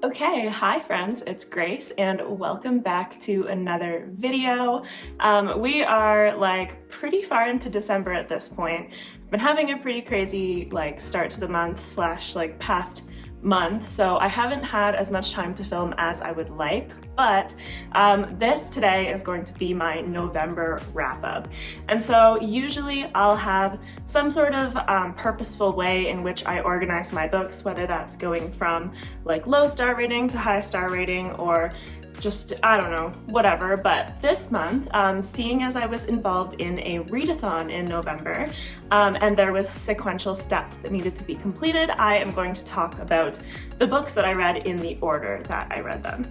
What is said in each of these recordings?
Okay, hi friends, it's Grace and welcome back to another video. We are pretty far into December at this point. Been having a pretty crazy start to the month slash past month, so I haven't had as much time to film as I would like, but this today is going to be my November wrap-up. And so usually I'll have some sort of purposeful way in which I organize my books, whether that's going from low star rating to high star rating or just, I don't know, whatever. But this month, seeing as I was involved in a readathon in November, and there was sequential steps that needed to be completed, I am going to talk about the books that I read in the order that I read them.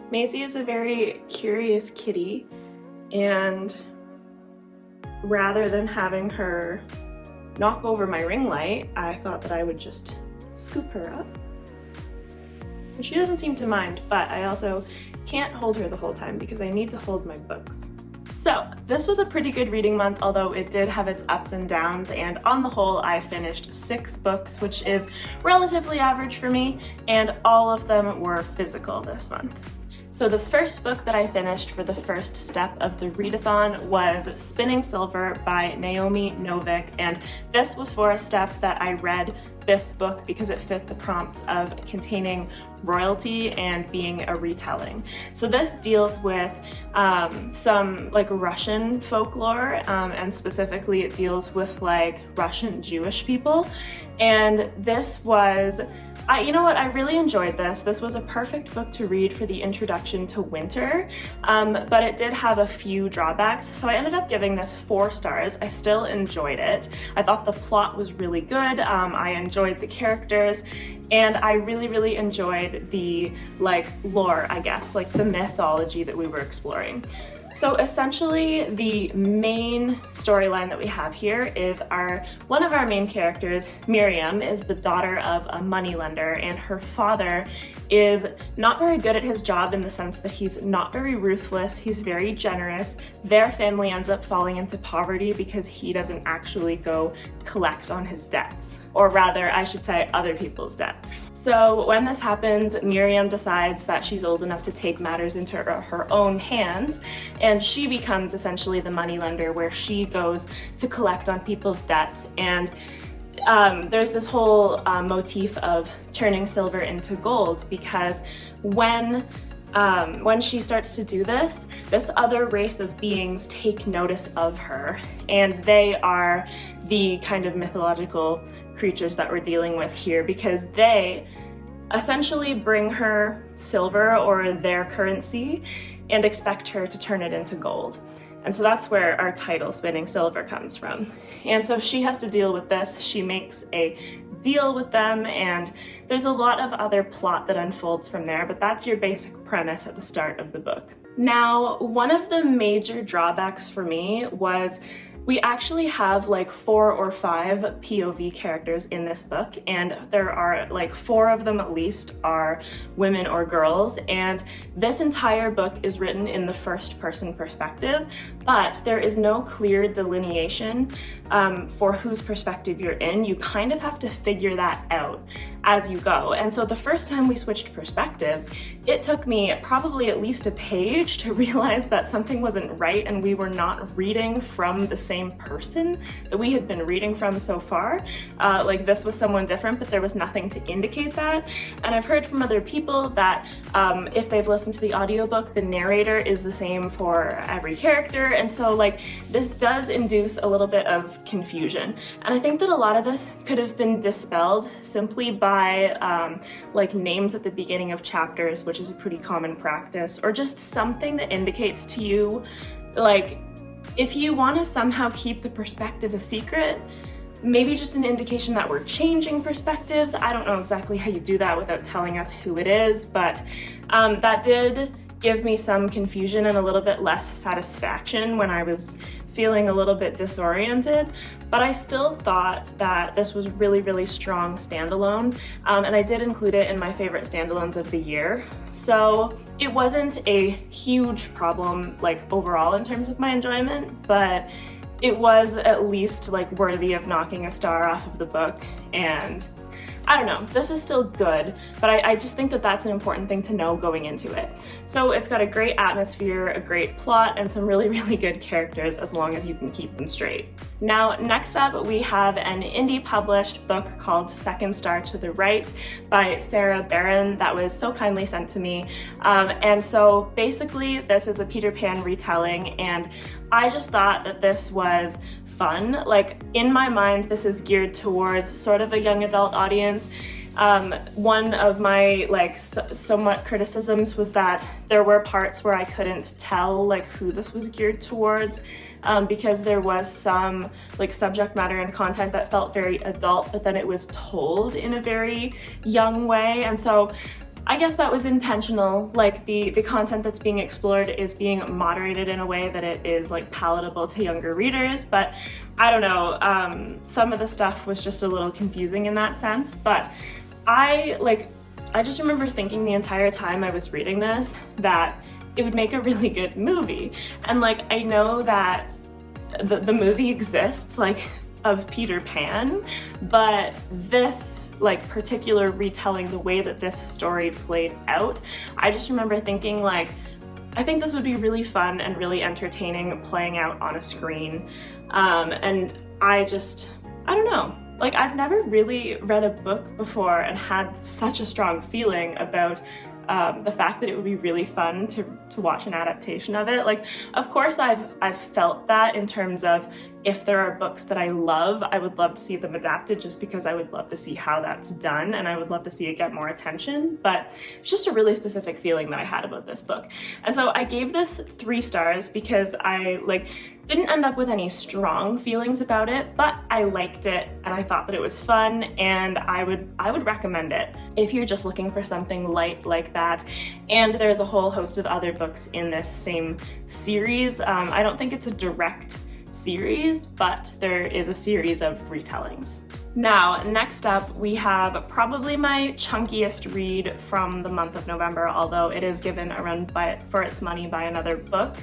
Maisie is a very curious kitty, and rather than having her knock over my ring light, I thought that I would just scoop her up. And she doesn't seem to mind, but I also can't hold her the whole time because I need to hold my books. So this was a pretty good reading month, although it did have its ups and downs, and on the whole I finished 6 books, which is relatively average for me, and all of them were physical this month. So the first book that I finished for the first step of the readathon was Spinning Silver by Naomi Novik, and this was for a step that I read this book because it fit the prompt of containing royalty and being a retelling. So this deals with some Russian folklore, and specifically it deals with Russian Jewish people, and this was you know what, I really enjoyed this. This was a perfect book to read for the introduction to winter, but it did have a few drawbacks, so I ended up giving this 4 stars. I still enjoyed it. I thought the plot was really good. I enjoyed the characters, and I really enjoyed the lore, I guess, the mythology that we were exploring. So essentially the main storyline that we have here is one of our main characters, Miriam, is the daughter of a moneylender, and her father is not very good at his job in the sense that he's not very ruthless, he's very generous. Their family ends up falling into poverty because he doesn't actually go collect on his debts, or rather I should say other people's debts. So when this happens, Miriam decides that she's old enough to take matters into her own hands, and she becomes essentially the moneylender, where she goes to collect on people's debts. And there's this whole motif of turning silver into gold, because when she starts to do this, this other race of beings take notice of her, and they are the kind of mythological creatures that we're dealing with here, because they essentially bring her silver, or their currency, and expect her to turn it into gold. And so that's where our title, Spinning Silver, comes from. And so she has to deal with this. She makes a deal with them, and there's a lot of other plot that unfolds from there, but that's your basic premise at the start of the book. Now, one of the major drawbacks for me was we actually have 4 or 5 POV characters in this book, and there are 4 of them at least are women or girls, and this entire book is written in the first person perspective, but there is no clear delineation for whose perspective you're in. You kind of have to figure that out as you go. And so the first time we switched perspectives, it took me probably at least a page to realize that something wasn't right and we were not reading from the same person that we had been reading from so far. This was someone different, but there was nothing to indicate that. And I've heard from other people that if they've listened to the audiobook, the narrator is the same for every character, and so this does induce a little bit of confusion. And I think that a lot of this could have been dispelled simply by names at the beginning of chapters, which is a pretty common practice, or just something that indicates to you, if you want to somehow keep the perspective a secret, maybe just an indication that we're changing perspectives. I don't know exactly how you do that without telling us who it is, but that did give me some confusion and a little bit less satisfaction when I was feeling a little bit disoriented, but I still thought that this was really, really strong standalone, and I did include it in my favorite standalones of the year. So it wasn't a huge problem like overall in terms of my enjoyment, but it was at least like worthy of knocking a star off of the book. And I don't know, this is still good, but I just think that that's an important thing to know going into it. So it's got a great atmosphere, a great plot, and some really, really good characters as long as you can keep them straight. Now, next up, we have an indie published book called Second Star to the Right by Sarah Barron that was so kindly sent to me. And so basically this is a Peter Pan retelling, and I just thought that this was fun. Like, in my mind, this is geared towards sort of a young adult audience. One of my somewhat criticisms was that there were parts where I couldn't tell like who this was geared towards, because there was some like subject matter and content that felt very adult, but then it was told in a very young way. And so I guess that was intentional, like the content that's being explored is being moderated in a way that it is like palatable to younger readers, but I don't know, some of the stuff was just a little confusing in that sense. But I just remember thinking the entire time I was reading this that it would make a really good movie. And like, I know that the movie exists like of Peter Pan, but this like particular retelling, the way that this story played out, I just remember thinking like, I think this would be really fun and really entertaining playing out on a screen. And I don't know, like I've never really read a book before and had such a strong feeling about the fact that it would be really fun to watch an adaptation of it. Like, of course I've felt that in terms of if there are books that I love, I would love to see them adapted just because I would love to see how that's done and I would love to see it get more attention. But it's just a really specific feeling that I had about this book. And so I gave this 3 stars because I didn't end up with any strong feelings about it, but I liked it and I thought that it was fun, and I would recommend it if you're just looking for something light like that. And there's a whole host of other books in this same series. I don't think it's a direct series, but there is a series of retellings. Now, next up, we have probably my chunkiest read from the month of November, although it is given a run for its money by another book.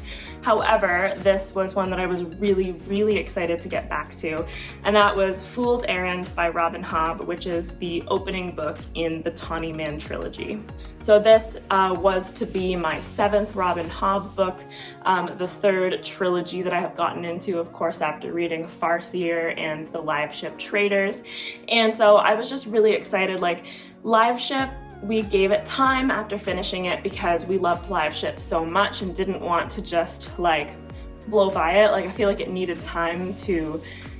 However, this was one that I was really, really excited to get back to, and that was Fool's Errand by Robin Hobb, which is the opening book in the Tawny Man trilogy. So this was to be my 7th Robin Hobb book, the 3rd trilogy that I have gotten into, of course, after reading Farseer and The Live Ship Traders. And so I was just really excited. Like, Live Ship, we gave it time after finishing it because we loved Live Ship so much and didn't want to just like blow by it. Like, I feel like it needed time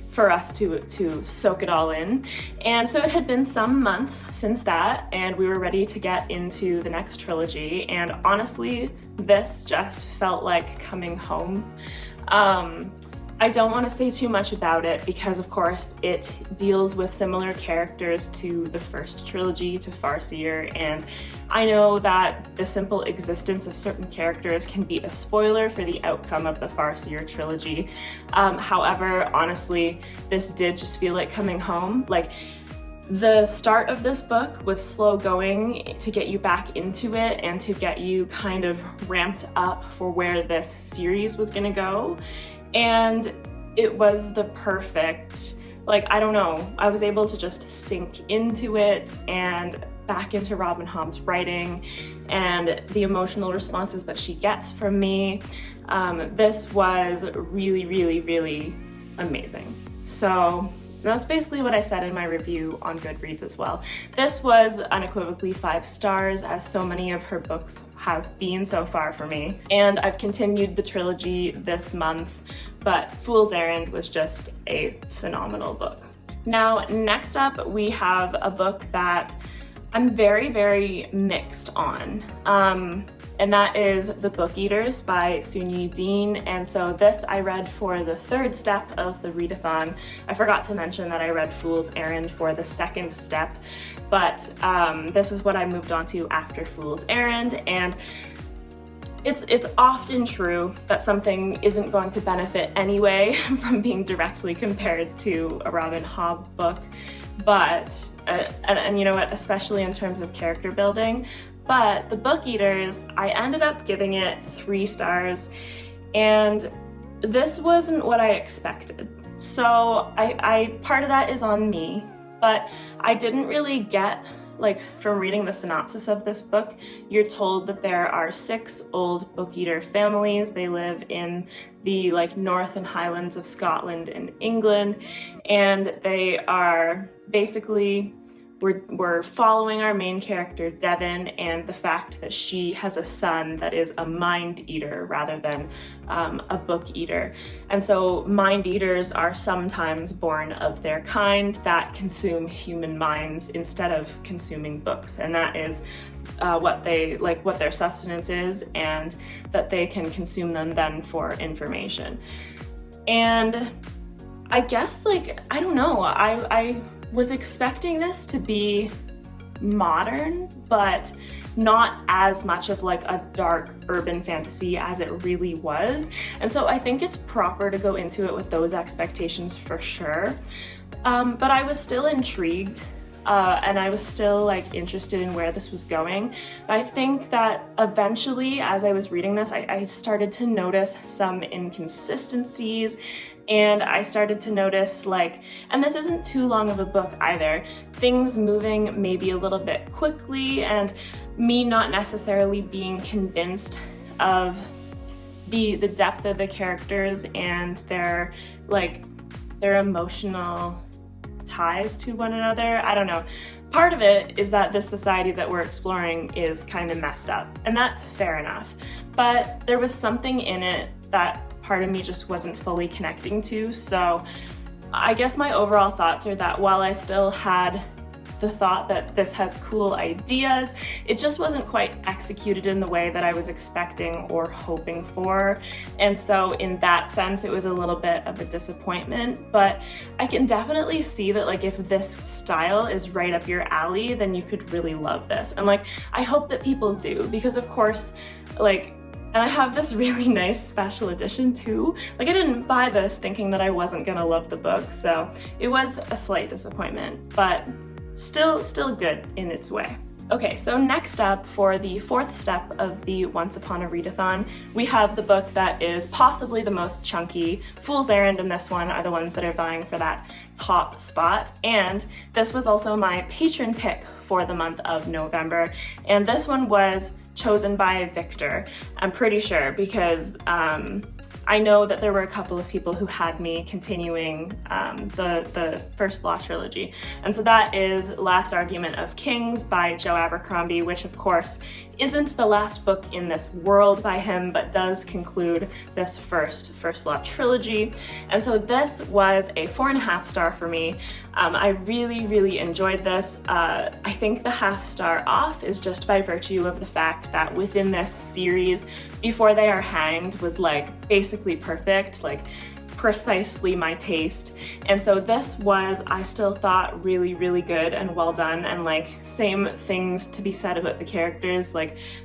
for us to soak it all in. And so it had been some months since that, and we were ready to get into the next trilogy. And honestly, this just felt like coming home. I don't want to say too much about it because, of course, it deals with similar characters to the first trilogy, to Farseer, and I know that the simple existence of certain characters can be a spoiler for the outcome of the Farseer trilogy. However, honestly, this did just feel like coming home. Like, the start of this book was slow going to get you back into it and to get you kind of ramped up for where this series was gonna go. And it was the perfect, I don't know, I was able to just sink into it and back into Robin Hobb's writing and the emotional responses that she gets from me. This was really, really, really amazing. So that's basically what I said in my review on Goodreads as well. This was unequivocally 5 stars, as so many of her books have been so far for me. And I've continued the trilogy this month, but Fool's Errand was just a phenomenal book. Now, next up, we have a book that I'm very, very mixed on. And that is The Book Eaters by Sunyi Dean. And so this I read for the 3rd step of the readathon. I forgot to mention that I read Fool's Errand for the 2nd step, but this is what I moved on to after Fool's Errand. And it's often true that something isn't going to benefit anyway from being directly compared to a Robin Hobb book, but, and you know what, especially in terms of character building, but The Book Eaters, I ended up giving it 3 stars, and this wasn't what I expected. So part of that is on me, but I didn't really get, like, from reading the synopsis of this book, you're told that there are 6 old book eater families. They live in the North and Highlands of Scotland and England, and they are basically, we're following our main character Devon and the fact that she has a son that is a mind eater rather than a book eater. And so mind eaters are sometimes born of their kind that consume human minds instead of consuming books, and that is what their sustenance is, and that they can consume them then for information. And I guess, I don't know, I was expecting this to be modern, but not as much of a dark urban fantasy as it really was. And so I think it's proper to go into it with those expectations for sure. But I was still intrigued, and I was still interested in where this was going. I think that eventually, as I was reading this, I started to notice some inconsistencies, and I started to notice, and this isn't too long of a book either, things moving maybe a little bit quickly, and me not necessarily being convinced of the depth of the characters and their emotional ties to one another. I don't know. Part of it is that this society that we're exploring is kind of messed up, and that's fair enough. But there was something in it that part of me just wasn't fully connecting to. So I guess my overall thoughts are that while I still had the thought that this has cool ideas, it just wasn't quite executed in the way that I was expecting or hoping for. And so in that sense, it was a little bit of a disappointment, but I can definitely see that if this style is right up your alley, then you could really love this. And I hope that people do, because of course, and I have this really nice special edition too. I didn't buy this thinking that I wasn't gonna love the book, so it was a slight disappointment, but still good in its way. Okay, so next up, for the 4th step of the Once Upon a Readathon, we have the book that is possibly the most chunky. Fool's Errand and this one are the ones that are vying for that top spot, and this was also my patron pick for the month of November, and this one was chosen by Victor, I'm pretty sure, because I know that there were a couple of people who had me continuing the First Law trilogy. And so that is Last Argument of Kings by Joe Abercrombie, which of course isn't the last book in this world by him, but does conclude this First Law trilogy. And so this was a 4.5 star for me. I really enjoyed this. I think the half star off is just by virtue of the fact that within this series, Before They Are Hanged was basically perfect, precisely my taste. And so this was, I still thought, really good and well done, and same things to be said about the characters.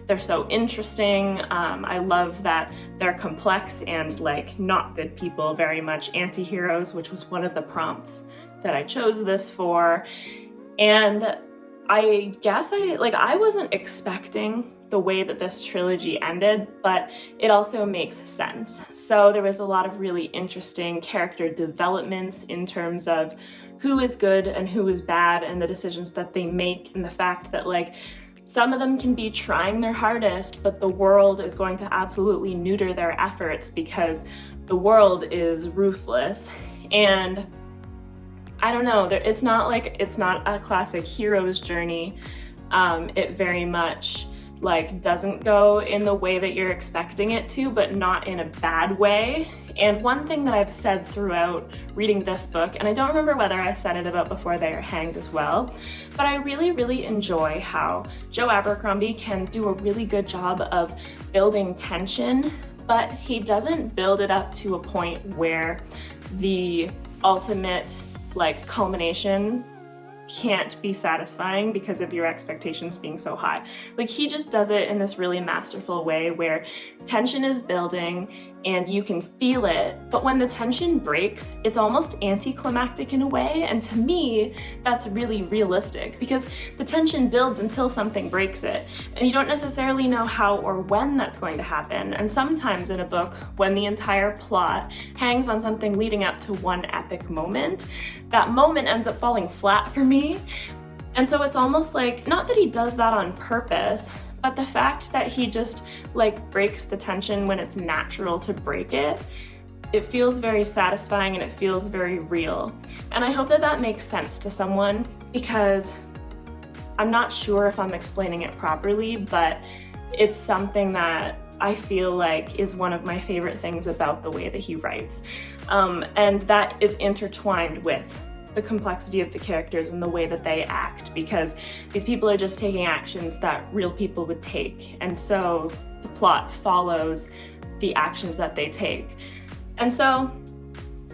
They're so interesting. I love that they're complex and not good people, very much anti-heroes, which was one of the prompts that I chose this for. And I guess I wasn't expecting the way that this trilogy ended, but it also makes sense. So there was a lot of really interesting character developments in terms of who is good and who is bad, and the decisions that they make, and the fact that some of them can be trying their hardest, but the world is going to absolutely neuter their efforts because the world is ruthless. And I don't know, it's not a classic hero's journey. It very much doesn't go in the way that you're expecting it to, but not in a bad way. And one thing that I've said throughout reading this book, and I don't remember whether I said it about Before They Are Hanged as well, but I really enjoy how Joe Abercrombie can do a really good job of building tension, but he doesn't build it up to a point where the ultimate culmination can't be satisfying because of your expectations being so high. Like, he just does it in this really masterful way where tension is building and you can feel it, but when the tension breaks, it's almost anticlimactic in a way, and to me, that's really realistic because the tension builds until something breaks it, and you don't necessarily know how or when that's going to happen. And sometimes in a book, when the entire plot hangs on something leading up to one epic moment, that moment ends up falling flat for me. And so it's almost like, not that he does that on purpose, but the fact that he just like breaks the tension when it's natural to break it, it feels very satisfying and it feels very real. And I hope that that makes sense to someone, because I'm not sure if I'm explaining it properly, but it's something that I feel like is one of my favorite things about the way that he writes. And that is intertwined with the complexity of the characters and the way that they act, because these people are just taking actions that real people would take, and so the plot follows the actions that they take. And so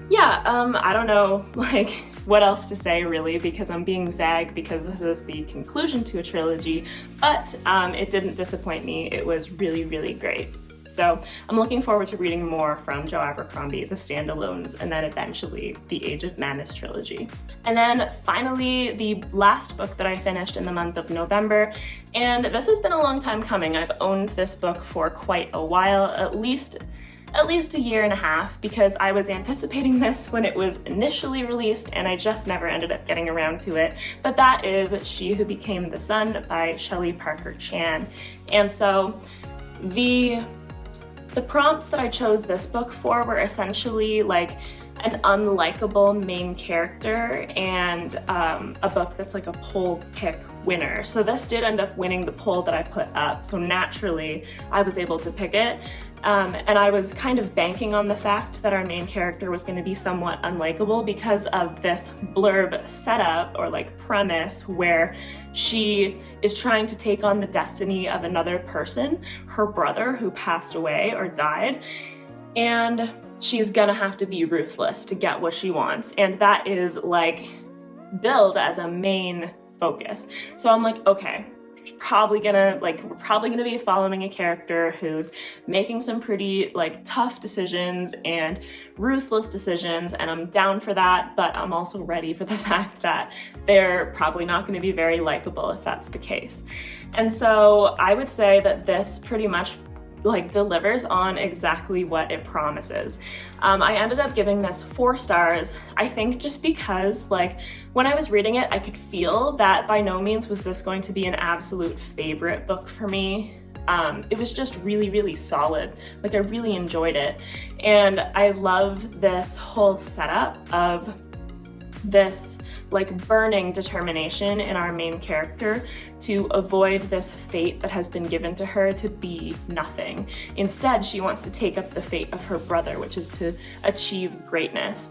yeah, I don't know like what else to say really, because I'm being vague because this is the conclusion to a trilogy, but it didn't disappoint me. It was really, really great. So I'm looking forward to reading more from Joe Abercrombie, the standalones, and then eventually the Age of Madness trilogy. And then finally, the last book that I finished in the month of November, and this has been a long time coming. I've owned this book for quite a while, at least a year and a half, because I was anticipating this when it was initially released and I just never ended up getting around to it. But that is She Who Became the Sun by Shelley Parker Chan. And so the prompts that I chose this book for were essentially like an unlikable main character and a book that's like a poll pick winner. So this did end up winning the poll that I put up, so naturally I was able to pick it. And I was kind of banking on the fact that our main character was going to be somewhat unlikable because of this blurb setup or like premise where she is trying to take on the destiny of another person, her brother who passed away or died, and she's gonna have to be ruthless to get what she wants. And that is like billed as a main focus. So I'm like, okay, we're probably gonna be following a character who's making some pretty like tough decisions and ruthless decisions, and I'm down for that, but I'm also ready for the fact that they're probably not gonna be very likable if that's the case. And so I would say that this pretty much like delivers on exactly what it promises. I ended up giving this 4 stars, I think just because like when I was reading it, I could feel that by no means was this going to be an absolute favorite book for me. It was just really, really solid. Like I really enjoyed it. And I love this whole setup of this like burning determination in our main character to avoid this fate that has been given to her to be nothing. Instead, she wants to take up the fate of her brother, which is to achieve greatness.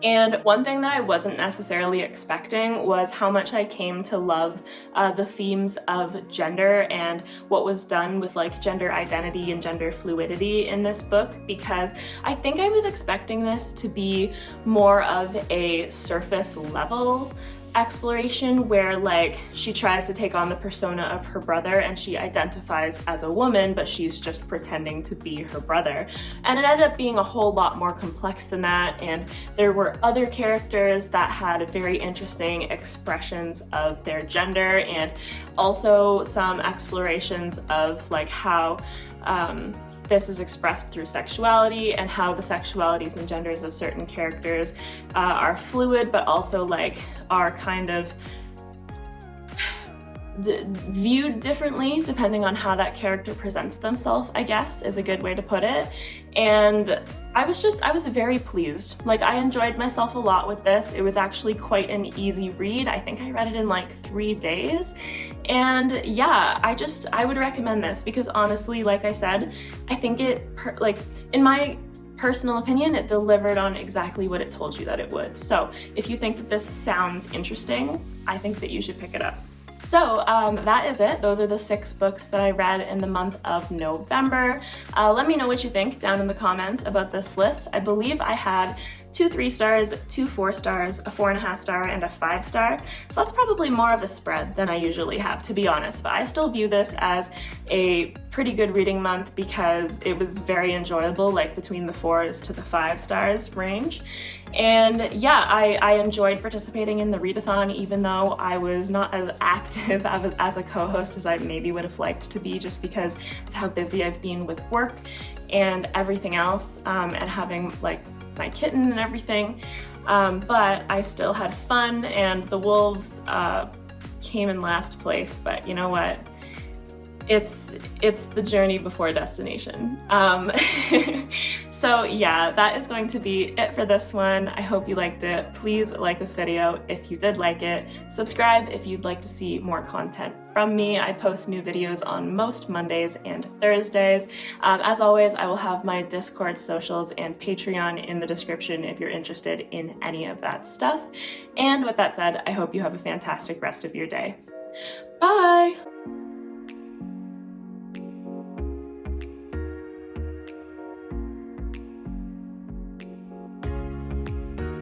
And one thing that I wasn't necessarily expecting was how much I came to love the themes of gender and what was done with like gender identity and gender fluidity in this book, because I think I was expecting this to be more of a surface level exploration where like she tries to take on the persona of her brother and she identifies as a woman, but she's just pretending to be her brother. And it ended up being a whole lot more complex than that, and there were other characters that had very interesting expressions of their gender, and also some explorations of like how this is expressed through sexuality and how the sexualities and genders of certain characters are fluid, but also like are kind of viewed differently depending on how that character presents themselves, I guess is a good way to put it. And I was very pleased. Like I enjoyed myself a lot with this. It was actually quite an easy read. I think I read it in like 3 days. And yeah, I would recommend this because honestly, like I said, I think in my personal opinion, it delivered on exactly what it told you that it would. So if you think that this sounds interesting, I think that you should pick it up. So that is it. Those are the 6 books that I read in the month of November. Let me know what you think down in the comments about this list. I believe I had 2 3 stars, 2 4 stars, a 4.5 star, and a 5 star. So that's probably more of a spread than I usually have, to be honest, but I still view this as a pretty good reading month because it was very enjoyable, like between the 4s to the 5 stars range. And yeah, I enjoyed participating in the readathon, even though I was not as active as a co-host as I maybe would have liked to be, just because of how busy I've been with work and everything else, and having like my kitten and everything. But I still had fun, and the wolves came in last place, but you know what? It's the journey before destination. So yeah, that is going to be it for this one. I hope you liked it. Please like this video if you did like it. Subscribe if you'd like to see more content from me. I post new videos on most Mondays and Thursdays. As always, I will have my Discord, socials, and Patreon in the description if you're interested in any of that stuff. And with that said, I hope you have a fantastic rest of your day. Bye!